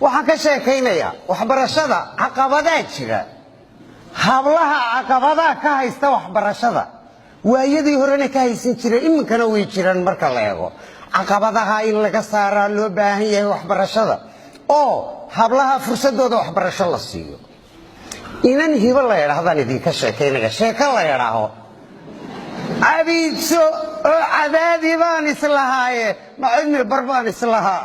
waxaan ka sheekaynayaa waxbarashada caqabadaha jira hablaha caqabadaha ka haysta waxbarashada waayadii horena ka haysan jiray iminkana way jiraan marka la eego caqabadaha in laga saaraa loo baahan yahay waxbarashada oo hablaha fursadooda waxbarasho la siiyo inan hibo la yidhaahdaan idinka sheekaynaya sheeko la yidhaaho cabiidso oo cadaadi baan islahaaye ma cilmi bar baan islahaa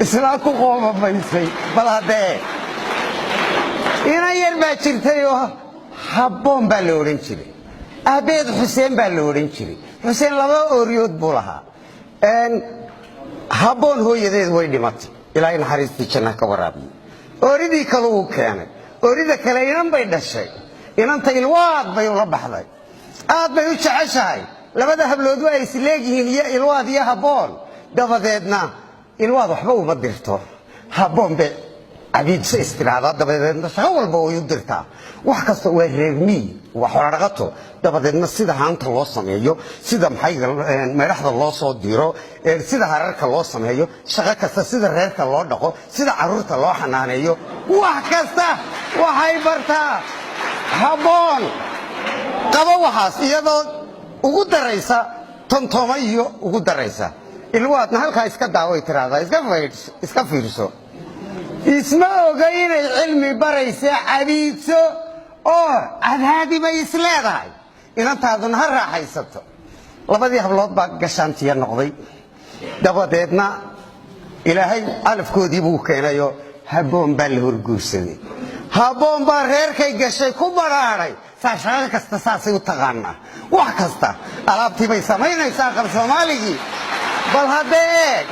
isla ku qoomabaysay bal haddee inan yar baa jirtay oo habboon baa la odhan jiray aabeed xuseen baa la odhan jiray xuseen laba ooriyood buu lahaa habboon hooyadeed way dhimatay ilaahay naxariistii janna ka waraabiyo ooridii kale uu keenay oorida kale inan bay dhashay inanta ilwaad bay ula baxday aad bay u jeceshahay labada hablood waa isleegyihiin iyo ilwaad iyo habboon dabadeedna ilwaad waxba uma dirto habboon bay cabiidso istiraada dabadeedna shaqo walba way u dirtaa wax kasta waa reermiy waa xoolodhaqato dabadeedna sida haanta loo sameeyo sida meeraxda loo soo diro sida hararka loo sameeyo shaqo kasta sida reerka loo dhaqo sida caruurta loo xanaaneeyo wax kasta waxay bartaa habboon qabo waxaas iyadoo ugu daraysa tontooma iyo ugu daraysa ilwaadna halkaa iska daaway tiraahdaa iska fiirso isma oga inay cilmi baraysa cabiidso oo cadaadi bay isleedahay inantaaduna ha raaxaysato labadii hablood baa gashaantiya noqday dabadeedna ilaahay calafkoodii buu keenayo habboon baa la horguursaday habboon baa reerkay gashay ku badhaadhay shaqo kasta saasay u taqaanaa wax kasta alaabtii bay samaynaysaa qab soomaaligii bal haddee eeg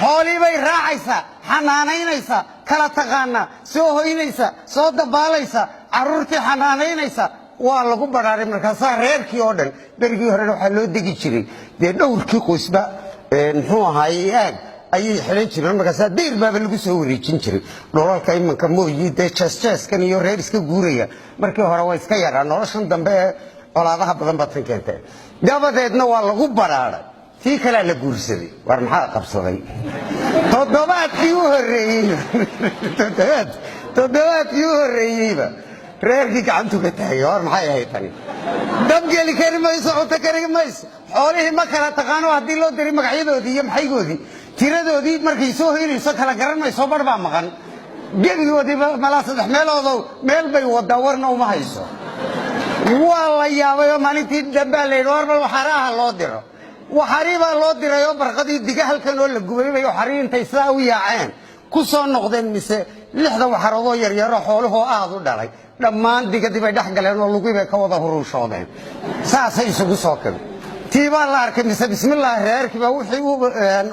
xoolii bay raacaysaa xanaanaynaysaa kala taqaanaa soo hoynaysa soo dabaalaysa carruurtii xanaanaynaysa waa lagu badhaaray markaasaa reerkii oo dhan berigii horena waxaa loo degi jiray dee dhowrkii qoysba muxuu ahaaye aag ayay xidhan jireen markaasaa deyr baaba lagu soo wareejin jiray dholalka imanka mooyi dee jeesjeeskan iyo reer iska guuraya markii hore waa iska yaraa noloshan dambe ee colaadaha badan baad tan keentee dabadeedna waa lagu badhaaray tii kalea la guursaday war maxaa qabsaday toddobaadkii u horreeyeyba reerkii gacantu ka taagay war maxay ahayd tani dabgeli kari mayso cunto kari mayso xoolihii ma kala taqaano haddii loo diray magacyadoodii iyo maxaygoodii tiradoodii markay soo hoynayso kala garan mayso bar baa maqan gebigoodii malaa 3 meeloodow meel bay wadaa warna uma hayso waa la yaabayoo maalintii dambaa la yidhi war bal waxaraha loo diro waxarii baa loo dirayoo barqadii diga halkan oo la gubaybayo waxarii intay sidaa u yaaceen ku soo noqdeen mise 6 waxaroodoo yaryaroo xooluhoo aad u dhalay dhammaan digadii bay dhex galeen oo lugii bay ka wada huruushoodeen saasay isugu soo kabi tii baa la arkay mise bismillaahi reerkiiba wixii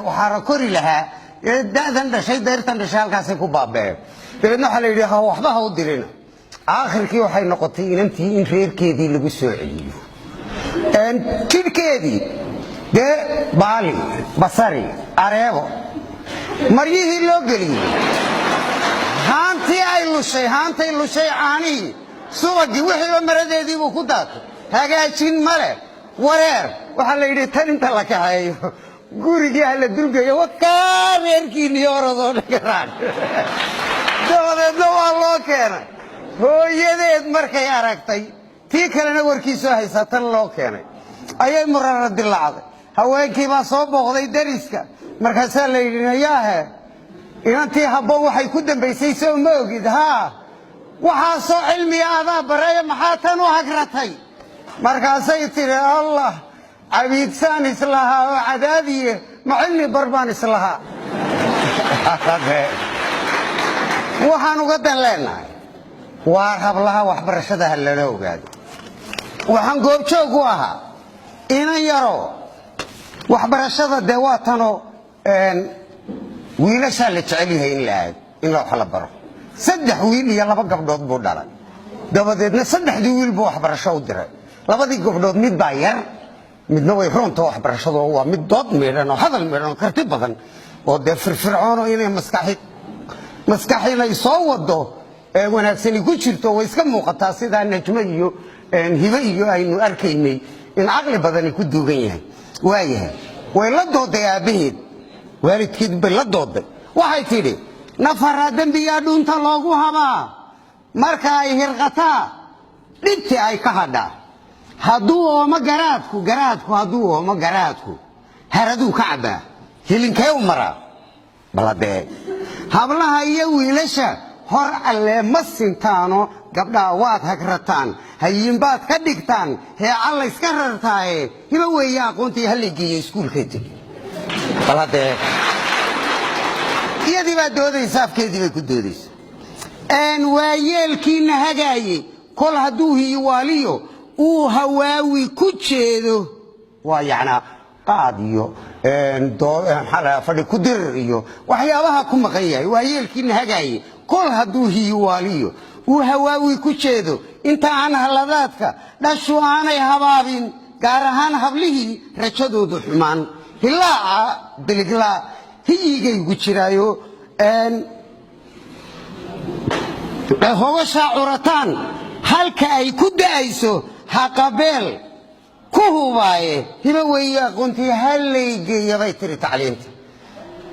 waxaara kori lahaa ee da'dan dhashay deyrtan dhashay halkaasay ku baaba'een dabeedna waxaa la yidhi waxba ha u dirina aakhirkii waxay noqotay inantii in reerkeedii lagu soo celiyo jidhkeedii dee baali basari areebo maryihii loo geliyey haantay lushay caanihii subagii wixiiba maradeedii buu ku daatay hagaajin male wareer waxaa la yidhi tan inta la kaxeeyo gurigii ha la dulgeeyo wakaa reerkiinii oradoo dhagaraan dabadeedna waa loo keenay hooyadeed markay aragtay tii kalena warkiisoo haysaa tan loo keenay ayay murara dilaacday haweenkii baa soo booqday dariska markaasaa la yidhi nayaahe inantii habboon waxay ku dambaysay soo ma ogid haa waxaasoo cilmiga adaa bareeya maxaa tan u hagratay markaasay tidhi allah cabiidsaan islahaa oo cadaadiye ma cilmi bar baan islahaa waxaan uga dan leenahay waa hablaha waxbarashada ha lala ogaado waxaan goobjoog u ahaa inan yaroo waxbarashada dee waa tanoo wiilashaa la jecel yahay in la aado in wax la baro 3 wiil iyo 2 gabdhood buu dhalay dabadeedna 3dii wiil buu waxbarasho u diray 2dii gabdhood mid baa yar midna way runta waxbarashadu waa mid dood meelan oo hadal meelan karti badan oo dee firfircoon inay maskaxina soo wado wanaagsan ku jirto way iska muuqataa sida najmo iyo hibo iyo aynu arkaynay in aqli badan ku duugan yahay waayahay way la dooday aabaheed waalidkeed bay la dooday waxay tidhi nafara dambiga dhunta loogu habaa marka ay hirqataa dhibti ay ka hadhaa hadduu ooma garaadku hadduu ooma garaadku haraduu ka cabaa hilinkee u maraa baladee hablaha iyo wiilasha hor alle ma sintaano gabdhaha waad hagrataan hayinbaad ka dhigtaan hee alla iska rartaaye hiba weeye aqoontii halligeeyo iskuulkeedii baladee iyadii baa doodaysa afkeedii bay ku doodaysa waa yeelkiina hagaaye kol hadduu hiiwaaliyo uu hawaawi ku jeedo waa yacnaa qaad iyo fadhi ku dirir iyo waxyaabaha ku maqan yahay waa yeelkiina hagaaye kol hadduu hiiwaaliyo uu hawaawi ku jeedo inta aan haladaadka dhashu aanay habaabin gaar ahaan hablihii rajadoodu xumaan hilaaca biliglaa hiyigaygu jiraayo hogoshaa curataan halka ay ku da'ayso haqabeel ku hubaaye hiba weeye aqoontii hallaygeeya bay tiri tacliinta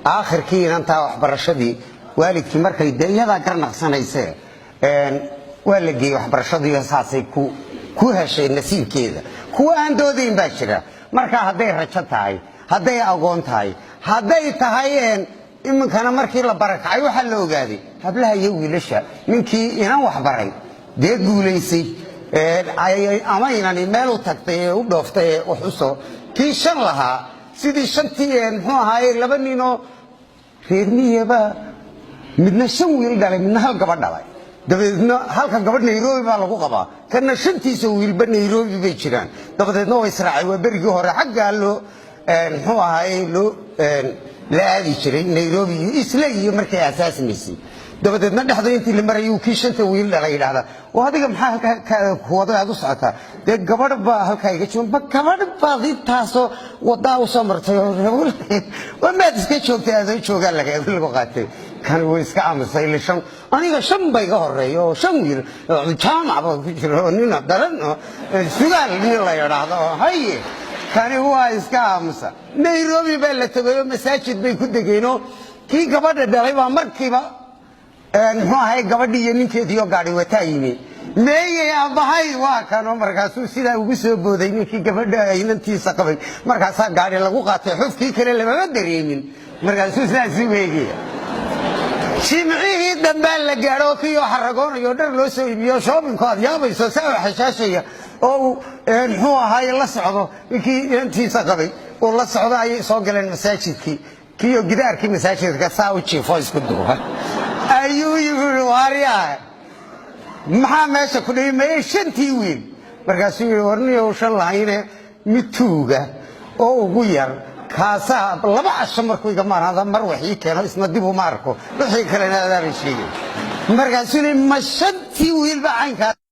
aakhirkii inantaa waxbarashadii waalidkii markay dee iyadaa garnaqsanaysee waa la geeyey waxbarashadii saasay ku heshay nasiibkeeda kuwa aan doodayn baa jira markaa hadday rajo tahay hadday aqoon tahay hadday tahay iminkana markii la barakacay waxaa la ogaaday hablaha iyo wiilasha ninkii inan waxbaray dee guulaysay ama inani meel u tagtay ee u dhooftay ee wax u soo kii 5 lahaa sidii 5tii muxuu ahaaye 2 ninoo reer miyaba midna 5 wiil dhalay midna hal gabadh dhalay dabadeedna halka gabadh Nairobi baa lagu qabaa kana 5tiisa wiilba Nairobi bay jiraan dabadeedna way israacay waa berigii hore xagga loo muxuu ahaaye loo la aadi jiray Nairobi isla iyo markay asaasmaysay dabadeedna dhaxdo intii la maray uu kii 5 wiil dhalay yiraahdo oo adiga maxaa kuwada aad u socotaa dee gabadh baa halka iga joogba gabadh baa intaaso wada u soo martay oo ma iska joogtay aad joogaan laga qaatay kan way iska aamusay lishan aniga 5 bay ga horeeyo 5 wiil jaamac baa ku jiro nina daran sugaal nin la yiraahdo haye kani waa iska aamusa Nairobi baa la tagayo masaajid bay ku degeeno kii gabadha dhalay baa markiiba muxuu ahay gabadhii iyo ninkeedii oo gaari wata yimi meeyay abahay waa kan markaasuu sidaa ugu soo booday ninkii gabadha inantiisa qabay markaasaa gaari lagu qaatay xufkii kale lama dareemin markaasuu sidaas weegay shimcihii dambe la gaaro kiyo xaragoonayo dhar loo soo iibiyo shoppingkood yaabayso saa xashaashaya oo muxuu ahay la socdo ninkii inantiisa qabay oo la socdo ay soo galeen masaajidkii kiyo gidaarkii masaajidka saa u jiifo isku duuba ayuu yiri waariyaa maxaa meesha ku dhimay 5tii wiil markaasuu yiri warniyo 5 lahayne mituuga oo ugu yar kaasa 2 casho markuu iga maarada mar wixii keeno isna dib u maarko wixii kale aad sheegay markaasuu ma 5tii wiil ba caynka